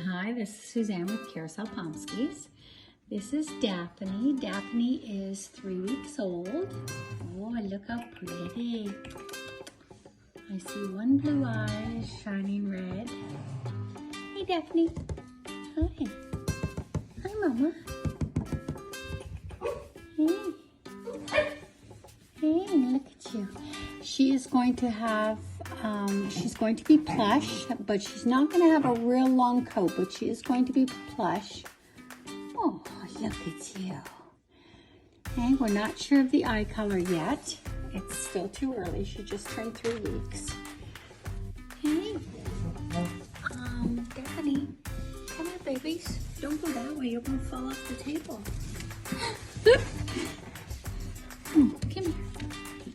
Hi, this is Suzanne with Carrousel Pomskies. This is Daphne. Daphne is 3 weeks old. Oh, look how pretty. I see one blue eye shining red. Hey, Daphne. Hi. Hi, Mama. Hey. Hey, look at you. She is going to have, she's going to be plush, but she's not going to have a real long coat, but she is going to be plush. Oh, look at you. Okay, we're not sure of the eye color yet. It's still too early. She just turned 3 weeks. Okay. Daphne, come here, babies. Don't go that way. You're going to fall off the table. Come here.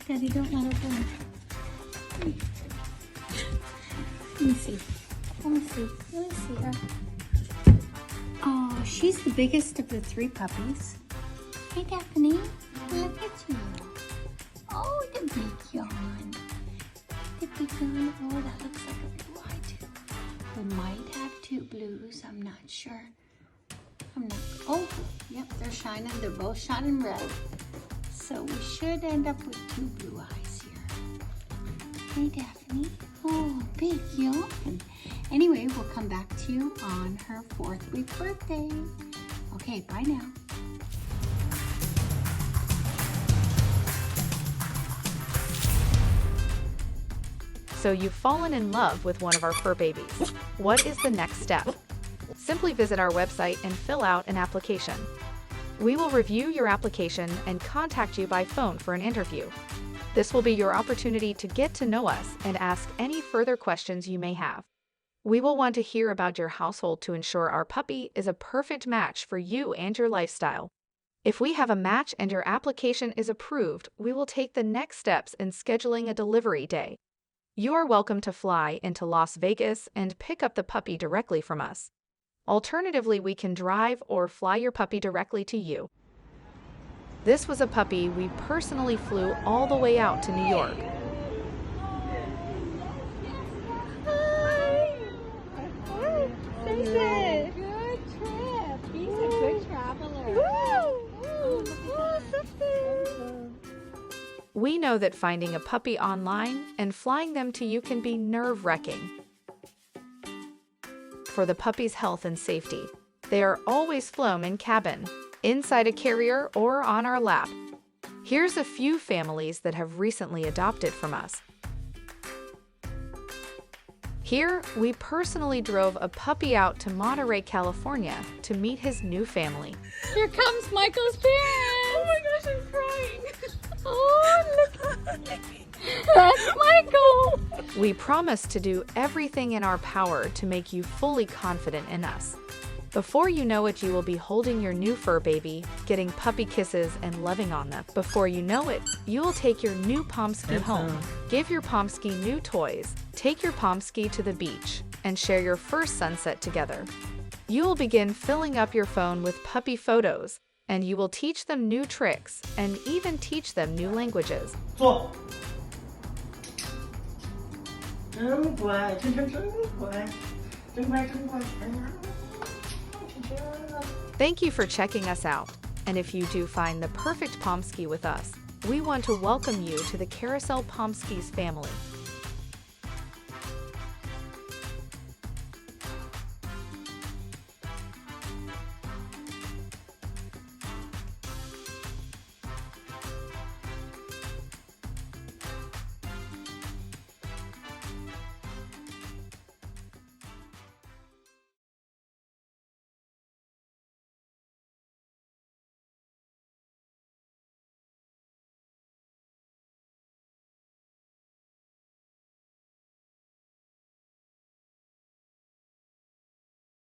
Daddy, don't let her go. Let me see. Let me see. Let me see her. Oh, she's the biggest of the 3 puppies. Hey, Daphne. Look at you. Oh, the big yawn. The big yawn. Oh, that looks like a blue eye, too. We might have 2 blues. I'm not sure. Oh, yep, they're shining. They're both shining red. So we should end up with 2 blue eyes here. Hey, Daphne. Oh, big yawn. Anyway, we'll come back to you on her 4th week birthday. Okay, bye now. So you've fallen in love with one of our fur babies. What is the next step? Simply visit our website and fill out an application. We will review your application and contact you by phone for an interview. This will be your opportunity to get to know us and ask any further questions you may have. We will want to hear about your household to ensure our puppy is a perfect match for you and your lifestyle. If we have a match and your application is approved, we will take the next steps in scheduling a delivery day. You are welcome to fly into Las Vegas and pick up the puppy directly from us. Alternatively, we can drive or fly your puppy directly to you. This was a puppy we personally flew all the way out to New York. Hi! Good trip. He's a good traveler. We know that finding a puppy online and flying them to you can be nerve-wracking. For the puppy's health and safety, they are always flown in cabin, inside a carrier, or on our lap. Here's a few families that have recently adopted from us. Here, we personally drove a puppy out to Monterey, California to meet his new family. Here comes Michael's parents. Oh my gosh, I'm crying. Oh, look. That's Michael. We promise to do everything in our power to make you fully confident in us. Before you know it, you will be holding your new fur baby, getting puppy kisses and loving on them. Before you know it, you will take your new pomsky home, give your pomsky new toys, take your pomsky to the beach, and share your first sunset together. You will begin filling up your phone with puppy photos, and you will teach them new tricks and even teach them new languages. 坐，真乖，真乖，真乖，真乖，哎呀，真。 Thank you for checking us out, and if you do find the perfect Pomsky with us, we want to welcome you to the Carrousel Pomskies family.